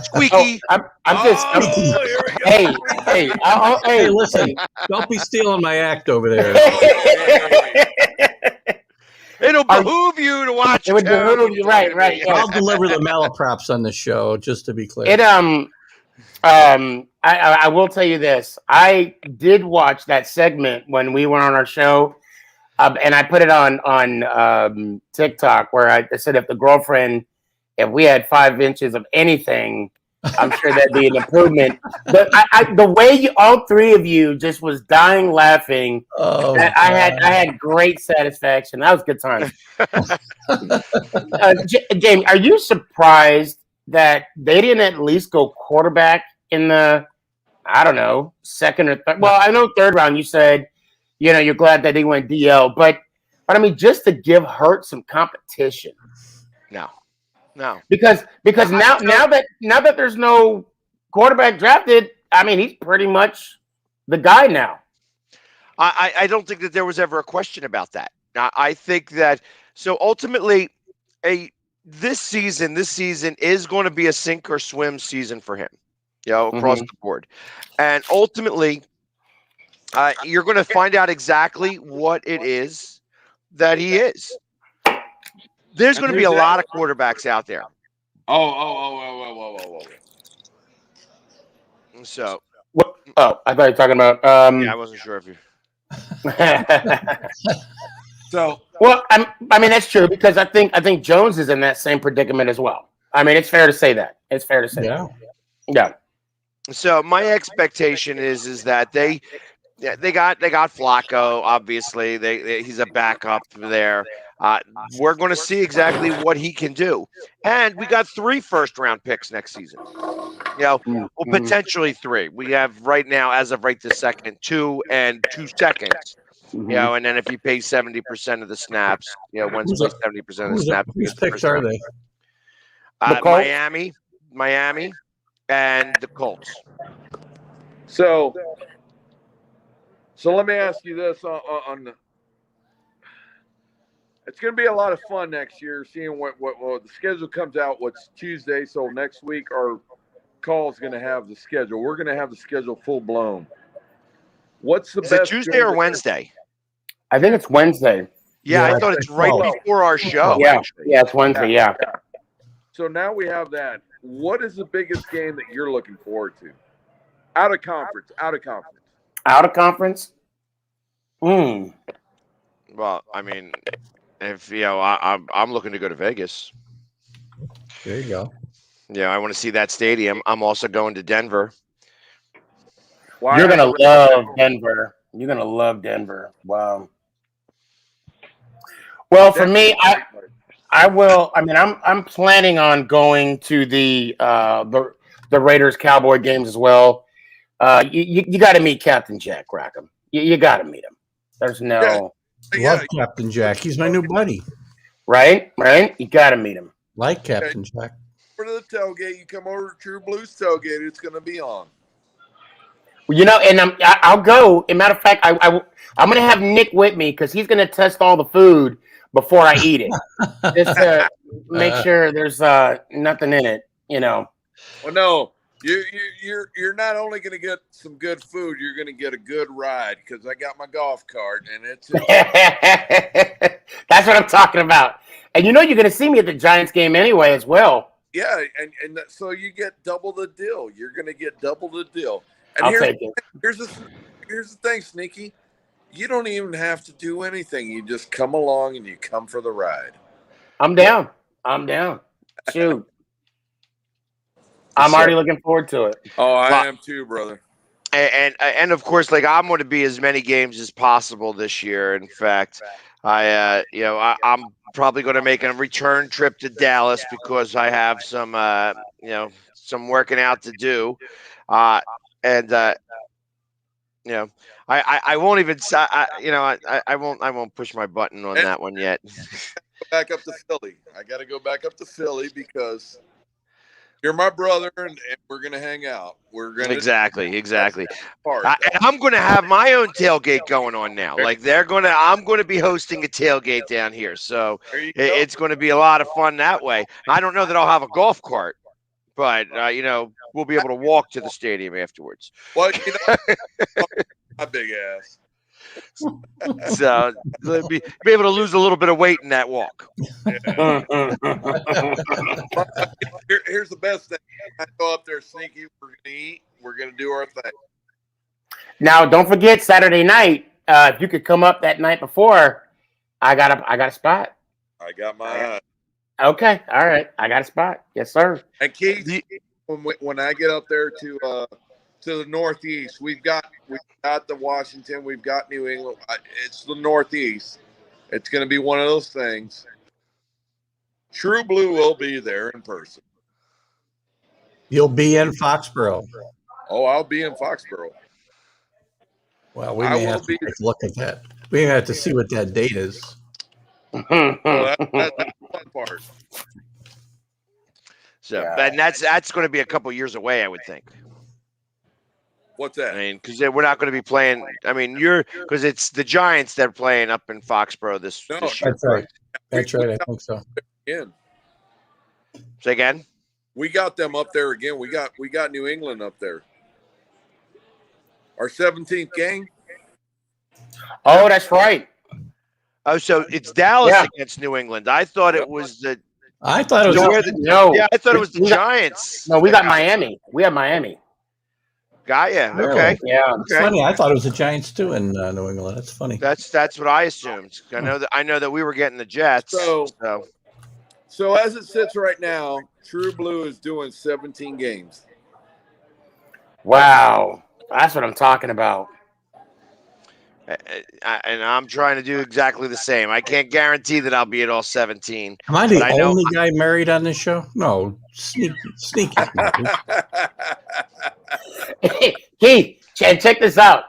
squeaky. Hey, listen, don't be stealing my act over there. It'll behoove you to watch. It would behoove you, right. Yeah. I'll deliver the malaprops on the show, just to be clear. I will tell you this. I did watch that segment when we were on our show, and I put it on TikTok where I said if we had 5 inches of anything, I'm sure that'd be an improvement. But the way all 3 of you just was dying laughing, I had great satisfaction. That was a good time. James, are you surprised that they didn't at least go quarterback in the, I don't know, second or third? Well, I know third round you said, you're glad that they went DL, but I mean, just to give Hurt some competition. No. Because now that there's no quarterback drafted, I mean, he's pretty much the guy now. I don't think that there was ever a question about that. I think that so ultimately this season is going to be a sink or swim season for him, across the board. And ultimately, you're going to find out exactly what it is that he is. There's going to be a lot of quarterbacks out there. Oh. So. I thought you were talking about. Yeah, I wasn't sure if you. So. Well, I mean that's true because I think Jones is in that same predicament as well. I mean, it's fair to say that. That. Yeah. So my expectation is that they got Flacco. Obviously, he's a backup there. We're going to see exactly what he can do, and we got 3 first-round picks next season. Potentially 3. We have right now, as of right this second, 2 and 2 seconds. And then if you pay 70% of the snaps, once you pay 70% of the snaps, whose picks are they? Miami, and the Colts. So let me ask you this on it's going to be a lot of fun next year, seeing what the schedule comes out. What's Tuesday? So next week, our call is going to have the schedule. We're going to have the schedule full blown. What's the Is best? it Tuesday or Wednesday? I think it's Wednesday. Yeah, Yeah, I thought it's right well, before our show. Yeah, Actually. yeah, it's Wednesday. Yeah. So now we have that. What is the biggest game that you're looking forward to? Out of conference. Out of conference. Well, I mean, if I'm looking to go to Vegas. There you go. Yeah, I want to see that stadium. I'm also going to Denver. Why You're gonna not? love Denver. You're gonna love Denver. Wow. Well, for me, I will. I mean, I'm planning on going to the Raiders Cowboy games as well. You got to meet Captain Jack Rackham. You got to meet him. There's no Love Captain Jack. He's my new buddy. right. You got to meet him. Like Captain Jack. Over to the tailgate. You come over to TruBlu's tailgate. It's going to be on. Well, and I'll go. As a matter of fact, I'm going to have Nick with me because he's going to test all the food before I eat it, just to make sure there's nothing in it. Well, no, you're not only going to get some good food, you're going to get a good ride because I got my golf cart and it's. That's what I'm talking about. And you're going to see me at the Giants game anyway as well. Yeah, and so you get double the deal. You're going to get double the deal. And I'll take it. Here's the thing, Sneaky. You don't even have to do anything. You just come along and you come for the ride. I'm down. Shoot. I'm already looking forward to it. Oh, I am too, brother. And of course, like I'm going to be as many games as possible this year. In fact, I'm probably going to make a return trip to Dallas because I have some working out to do. I won't even. I won't push my button on that one yet. Back up to Philly. I got to go back up to Philly because you're my brother, and we're gonna hang out. We're gonna exactly. And I'm gonna have my own tailgate going on now. Like I'm gonna be hosting a tailgate down here, so it's gonna be a lot of fun that way. I don't know that I'll have a golf cart. But, we'll be able to walk to the stadium afterwards. Well, my big ass. So, be able to lose a little bit of weight in that walk. Yeah. Here's the best thing. I go up there sneaky. We're going to eat. We're going to do our thing. Now, don't forget Saturday night. If you could come up that night before, I got a spot. I got my Okay, all right. I got a spot. Yes, sir. And Keith, when I get up there to the Northeast, we've got the Washington, we've got New England. It's the Northeast. It's going to be one of those things. TruBlu will be there in person. You'll be in Foxborough. Oh, I'll be in Foxborough. Well, we may have to take a look at that. We have to see what that date is. Well, that's the fun part. So, and that's going to be a couple years away, I would think. What's that? I mean, because we're not going to be playing. I mean, because it's the Giants that are playing up in Foxborough this year. That's right. That's right. I think so. Again. Say again. We got them up there again. We got New England up there. Our 17th game. Oh, that's right. Oh, so it's Dallas against New England. I thought it was the. I thought it was Yeah, I thought it was the Giants. No, we got Miami. We have Miami. Got you. Really? Okay. Yeah. It's funny. I thought it was the Giants too in New England. That's funny. That's what I assumed. I know that we were getting the Jets. So as it sits right now, TruBlu is doing 17 games. Wow, that's what I'm talking about. And I'm trying to do exactly the same. I can't guarantee that I'll be at all 17. Am I the only guy married on this show? No, sneaky. Keith, check this out.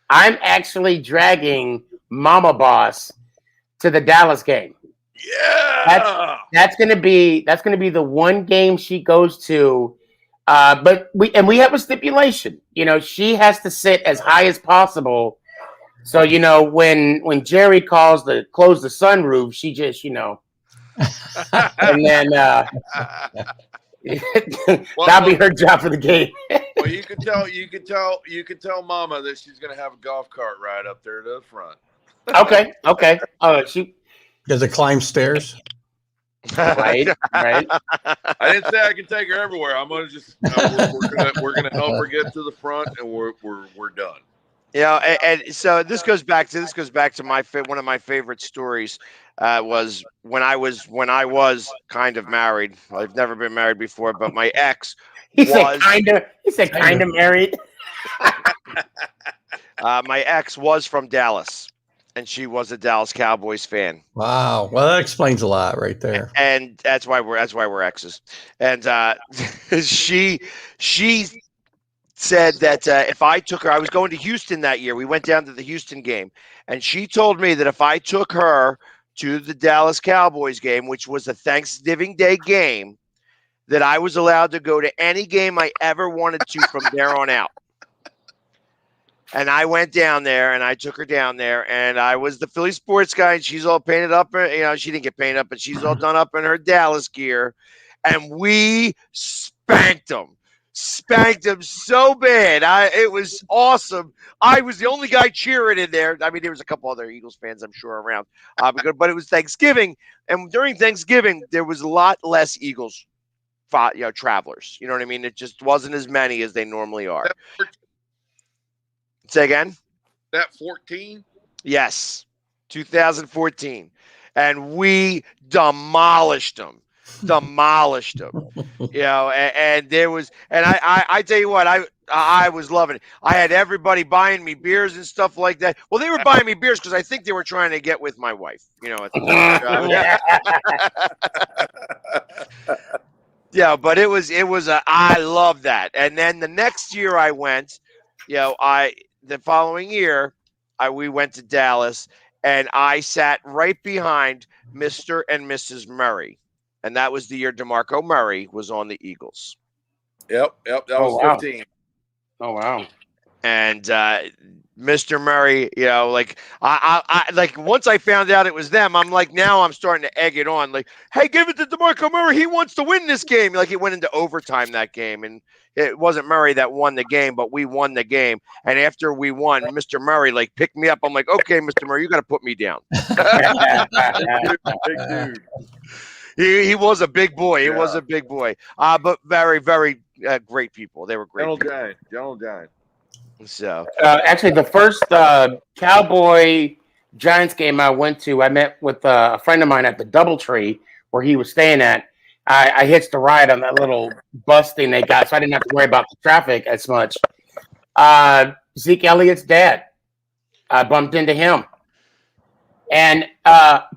I'm actually dragging Mama Boss to the Dallas game. Yeah, that's gonna be the one game she goes to. But we have a stipulation. She has to sit as high as possible. So when Jerry calls to close the sunroof, she just and then that'll be her job for the game. Well, Well, you could tell Mama that she's gonna have a golf cart ride up there to the front. Okay. She Does it climb stairs? right. I didn't say I can take her everywhere. I'm gonna just we're gonna help her get to the front, and we're done. Yeah, and so this goes back to my one of my favorite stories. Was when I was kind of married. I've never been married before, but my ex He said kind of married. My ex was from Dallas, and she was a Dallas Cowboys fan. Wow. Well, that explains a lot right there. And that's why we're exes. And she said that if I took her, I was going to Houston that year. We went down to the Houston game, and she told me that if I took her to the Dallas Cowboys game, which was a Thanksgiving Day game, that I was allowed to go to any game I ever wanted to from there on out. And I went down there, and I took her down there, and I was the Philly sports guy, and she's all painted up. She didn't get painted up, but she's all done up in her Dallas gear, and we spanked them so bad. It was awesome. I was the only guy cheering in there. I mean, there was a couple other Eagles fans, I'm sure, around, but it was Thanksgiving, and during Thanksgiving, there was a lot less Eagles, travelers. You know what I mean? It just wasn't as many as they normally are. Say again? That 14? Yes, 2014. And we demolished them. And there was, and I tell you what, I was loving it. I had everybody buying me beers and stuff like that. Well, they were buying me beers because I think they were trying to get with my wife, at the time. Yeah, but it was I love that. And then the next year I went, the following year, we went to Dallas, and I sat right behind Mr. and Mrs. Murray, and that was the year DeMarco Murray was on the Eagles. Yep, that was 15. Oh wow! And Mr. Murray, I once I found out it was them, I'm like, now I'm starting to egg it on, like, hey, give it to DeMarco Murray. He wants to win this game. Like, it went into overtime that game, and it wasn't Murray that won the game, but we won the game. And after we won, Mr. Murray picked me up. I'm like, okay, Mr. Murray, you got to put me down. Big dude. He was a big boy. He was a big boy. But very, very great people. They were great. General Giant. So actually, the first Cowboy Giants game I went to, I met with a friend of mine at the DoubleTree where he was staying at. I hitched a ride on that little bus thing they got, so I didn't have to worry about the traffic as much. Zeke Elliott's dad, I bumped into him. And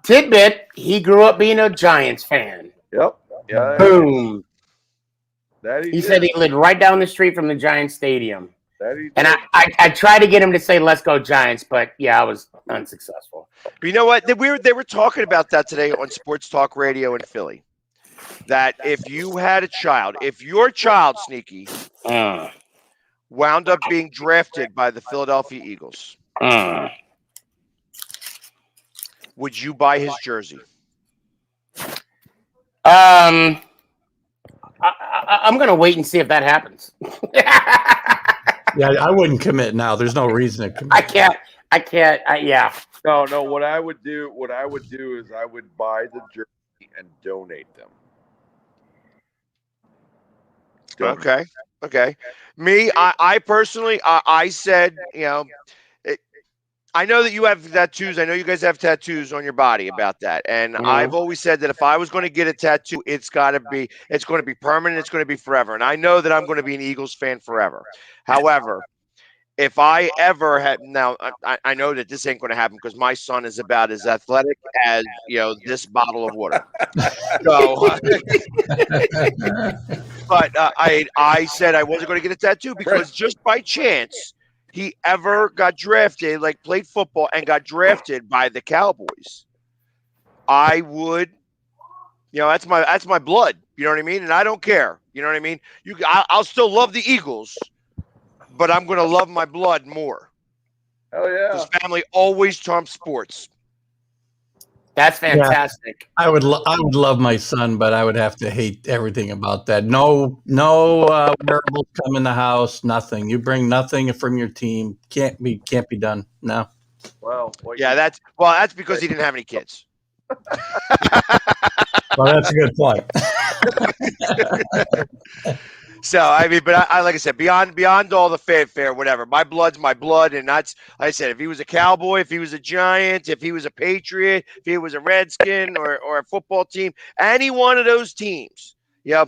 tidbit, he grew up being a Giants fan. Yep. Yeah. Boom. He said he lived right down the street from the Giants stadium. And I tried to get him to say, let's go Giants, but I was unsuccessful. You know what? They were talking about that today on Sports Talk Radio in Philly. That if you had a child, if your child, Sneaky, wound up being drafted by the Philadelphia Eagles, would you buy his jersey? I'm going to wait and see if that happens. Yeah, I wouldn't commit now. There's no reason to commit. I can't. Yeah. No. What I would do is I would buy the jersey and donate them. Okay. Me, I personally, I said, I know that you have tattoos. I know you guys have tattoos on your body about that. And I've always said that if I was going to get a tattoo, it's going to be permanent. It's going to be forever. And I know that I'm going to be an Eagles fan forever. However, if I ever had, now I know that this ain't going to happen because my son is about as athletic as, this bottle of water. So, but I said I wasn't going to get a tattoo because just by chance, he ever got drafted, played football and got drafted by the Cowboys, I would, that's my blood. You know what I mean? And I don't care. You know what I mean? I'll still love the Eagles, but I'm going to love my blood more. Hell yeah. Because family always trumps sports. That's fantastic. Yeah, I would love my son, but I would have to hate everything about that. No, wearables come in the house. Nothing. You bring nothing from your team. Can't be done. No. Well, Yeah, that's because he didn't have any kids. Well, that's a good point. So I mean, but I like I said, beyond all the fanfare, whatever. My blood's my blood, and that's like I said. If he was a Cowboy, if he was a Giant, if he was a Patriot, if he was a Redskin or a football team, any one of those teams, yeah,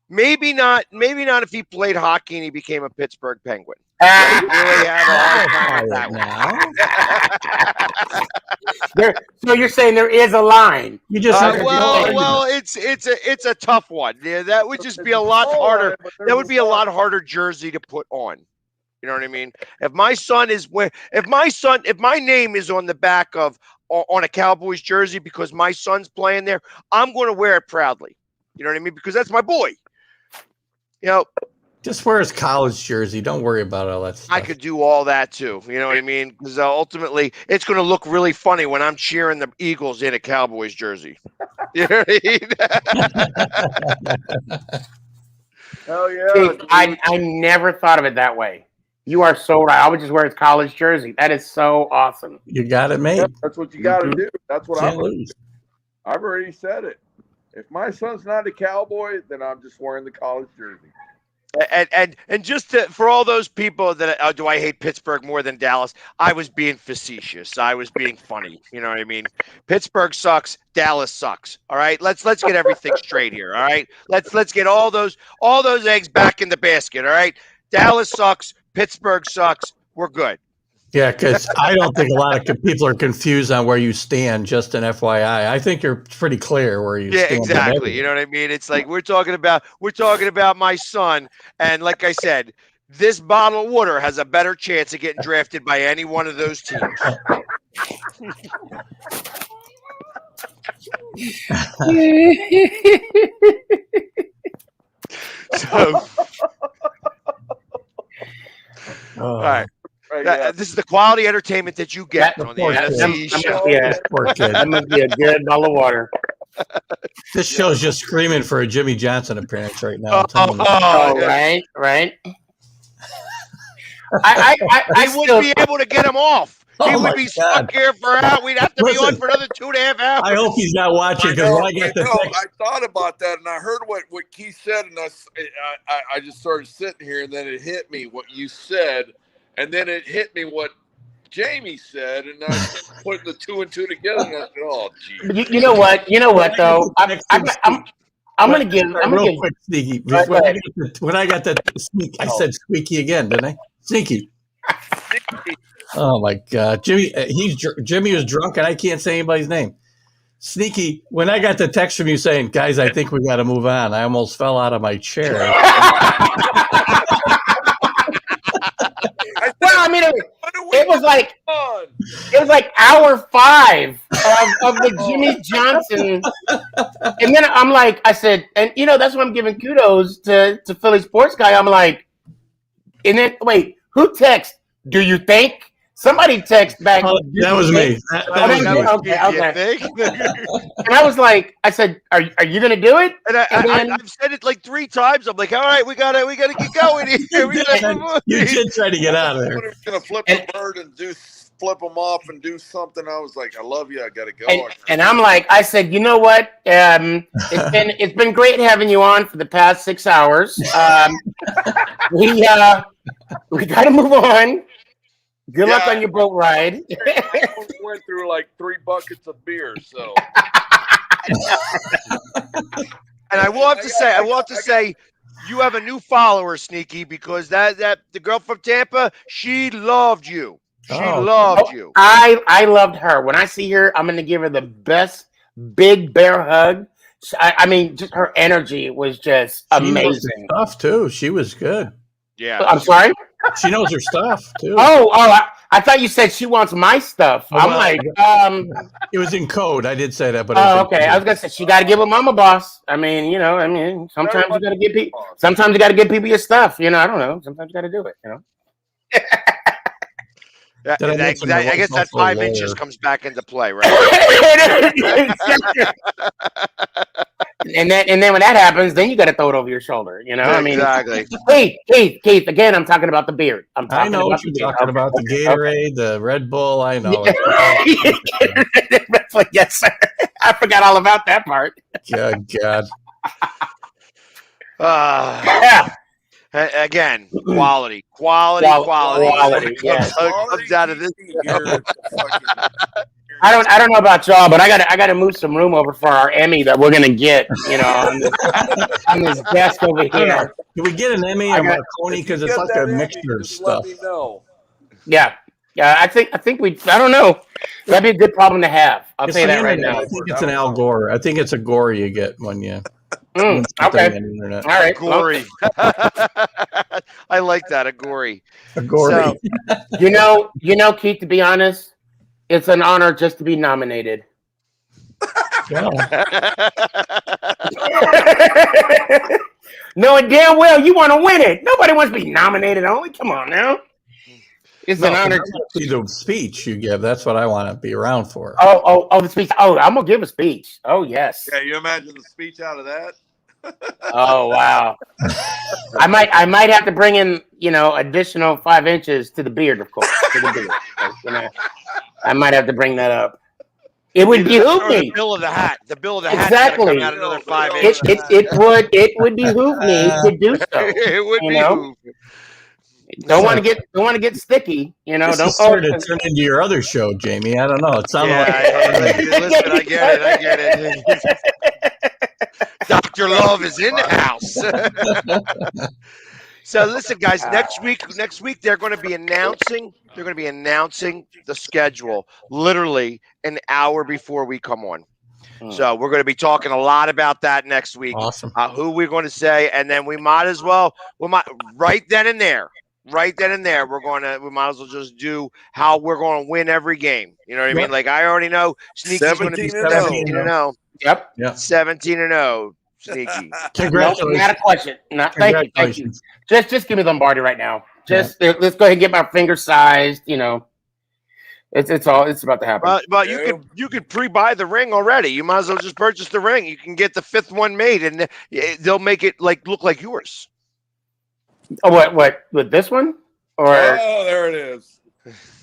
maybe not if he played hockey and he became a Pittsburgh Penguin. Really have a hard time with that one. So you're saying there is a line? You just well, it's a tough one. Yeah, that would just be a lot harder. That would be a lot harder jersey to put on. You know what I mean? If my name is on the back of on a Cowboys jersey because my son's playing there, I'm going to wear it proudly. You know what I mean? Because that's my boy. You know. Just wear his college jersey. Don't worry about all that stuff. I could do all that too. You know what I mean? Because ultimately, it's going to look really funny when I'm cheering the Eagles in a Cowboys jersey. You know what I mean? Hell yeah! Dude, I never thought of it that way. You are so right. I would just wear his college jersey. That is so awesome. You got it made. That's what you got to do. That's what I've already said it. If my son's not a Cowboy, then I'm just wearing the college jersey. And just for all those people that do I hate Pittsburgh more than Dallas? I was being facetious. I was being funny. You know what I mean? Pittsburgh sucks. Dallas sucks. All right. Let's get everything straight here. All right. Let's get all those eggs back in the basket. All right. Dallas sucks. Pittsburgh sucks. We're good. Yeah, because I don't think a lot of people are confused on where you stand. Just an FYI, I think you're pretty clear where you stand. Yeah, exactly. You know what I mean? It's like we're talking about my son, and like I said, this bottle of water has a better chance of getting drafted by any one of those teams. So, all right. This is the quality entertainment that you get on the NFC show. That must be a good bottle of water. This show's just screaming for a Jimmy Johnson appearance right now. Right. I wouldn't be able to get him off. He would be stuck here for out. We'd have to be on for another 2.5 hours. I hope he's not watching because when I get the I thought about that and I heard what Keith said, and I just started sitting here, and then it hit me what you said. And then it hit me what Jamie said, and I started putting the 2 and 2 together. And I said, "Oh, geez." You know what? Though I'm going to give real quick, Sneaky. When I got that sneak, I said squeaky again, didn't I? Sneaky. Oh my God, Jimmy! Jimmy was drunk, and I can't say anybody's name. Sneaky. When I got the text from you saying, "Guys, I think we got to move on," I almost fell out of my chair. Well, I mean, it was like hour 5 of the Jimmy Johnson, and then I said, and that's why I'm giving kudos to Philly Sports Guy. I'm like, and then wait, who text? Do you think? Somebody text back. That was me. That was me. Okay. And I was like, I said, "Are you going to do it?" And I've said it like 3 times. I'm like, "All right, we gotta get going here." You did try to get out of there. I was going to flip the bird and flip them off and do something. I was like, "I love you. I got to go." And I'm like, I said, you know what? It's been great having you on for the past 6 hours. We got to move on. Good luck on your boat ride. I went through like 3 buckets of beer, so. And I will have to say, you have a new follower, Sneaky, because that the girl from Tampa, she loved you. She loved you. I loved her. When I see her, I'm going to give her the best big bear hug. I mean, just her energy was just amazing. Stuff too. She was good. Yeah. I'm sorry. She knows her stuff too. I thought you said she wants my stuff. I'm like, it was in code. I did say that, but okay. I was gonna say she got to give a mama boss. I mean, sometimes you got to give people. Sometimes you got to give people your stuff. I don't know. Sometimes you got to do it. I guess that 5 inches comes back into play, right? And then when that happens, then you got to throw it over your shoulder. You know, Exactly. Keith. Again, I'm talking about the beard. I know what you're talking about. The Gatorade, the Red Bull. I know. Yes, sir. I forgot all about that part. God. Yeah. Again, quality. Yes. Comes out of this. I don't know about y'all, but I got to move some room over for our Emmy that we're gonna get. You know, on this desk over here. Can we get an Emmy or Marconi? Because it's like a mixture of stuff. Let me know. Yeah. I think we. I don't know. That'd be a good problem to have. I'll say that right now. I think it's an Al Gore. I think it's a Gore you get when you. Okay. All right. Gory. I like that. A gory. A gory. So, you know, Keith. To be honest, it's an honor just to be nominated. Knowing damn well you want to win it. Nobody wants to be nominated only. Come on now. It's an honor. The speech you give. That's what I want to be around for. Oh, the speech. Oh, I'm gonna give a speech. Oh, yes. Yeah, you imagine the speech out of that? Oh, wow. I might have to bring in, additional 5 inches to the beard, of course. To the beard. I might have to bring that up. It would behoove me. The bill of the hat. The bill of the hat. Exactly. Come out another 5 inches. It would behoove me to do so. It would behoove. Don't want to get sticky, This is sort of turned into your other show, Jamie. I don't know. It sounded listen, I get it. Dr. Love is in the house. So listen, guys. Next week they're going to be announcing. They're going to be announcing the schedule literally an hour before we come on. So we're going to be talking a lot about that next week. Awesome. Who we're going to say, and then we might as well. Right then and there. We might as well just do how we're going to win every game. You know what I mean? Like I already know Sneaky's going to be 17-0. Yep. 17-0. Sneaky. Congratulations. Not a question. Thank you. Just give me Lombardi right now. Let's go ahead and get my finger sized. It's about to happen. But you could pre-buy the ring already. You might as well just purchase the ring. You can get the 5th one made, and they'll make it look like yours. Oh, what with this one? Or there it is.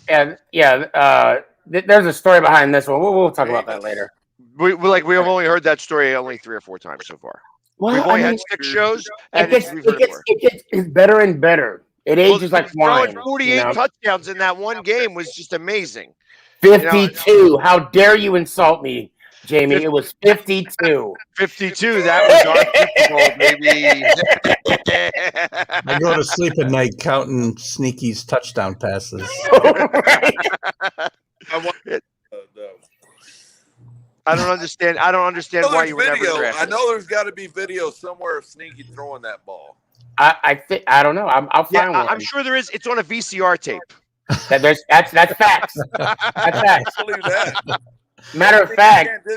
And there's a story behind this one. We'll talk about that later. We have only heard that story only 3 or 4 times so far. Well, we've only had 6 shows, and it gets better and better. It ages like wine. Throwing 48 touchdowns in that one game was just amazing. 52. How dare you insult me, Jamie? It was 52. 52. That was our 50 baby. I go to sleep at night counting Sneaky's touchdown passes. I don't understand. Why you were never drafted. I know there's got to be video somewhere of Sneaky throwing that ball. I don't know. I'll find one. I'm sure there is. It's on a VCR tape. That's facts. That's facts. I believe that. Matter of fact,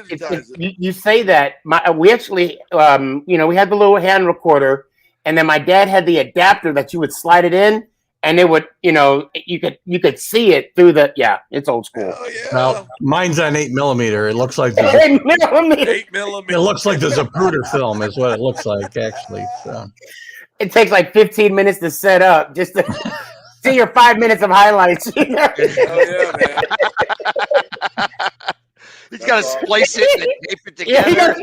you say that. We actually, we had the little hand recorder, and then my dad had the adapter that you would slide it in, and it would, you could see it through the. Yeah, it's old school. Oh, yeah. Well, mine's on 8mm. It looks like 8mm. It looks like the Zapruder film is what it looks like, actually. So. It takes like 15 minutes to set up just to see your 5 minutes of highlights. Oh yeah, man. He's got to splice it and tape it together.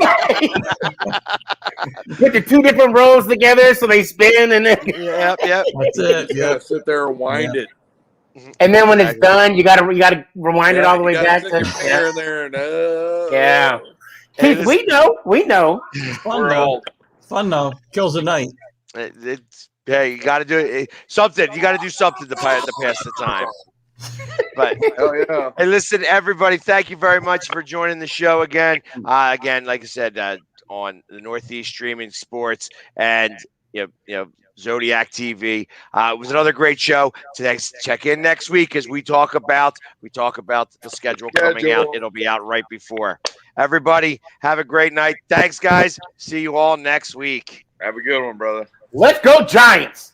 Put the 2 different rows together so they spin, and then yep. That's it. You gotta sit there and wind it. And then when it's done, you gotta rewind it all the way back to Yeah. Keith, we know. Fun though. Kills the night. You got to do it. Something. You got to do something to pass the time. But hey, listen, everybody. Thank you very much for joining the show again. Again, like I said, on the Northeast Streaming Sports and Zodiac TV. It was another great show. Check in next week as we talk about the schedule coming out. It'll be out right before. Everybody, have a great night. Thanks, guys. See you all next week. Have a good one, brother. Let's go, Giants!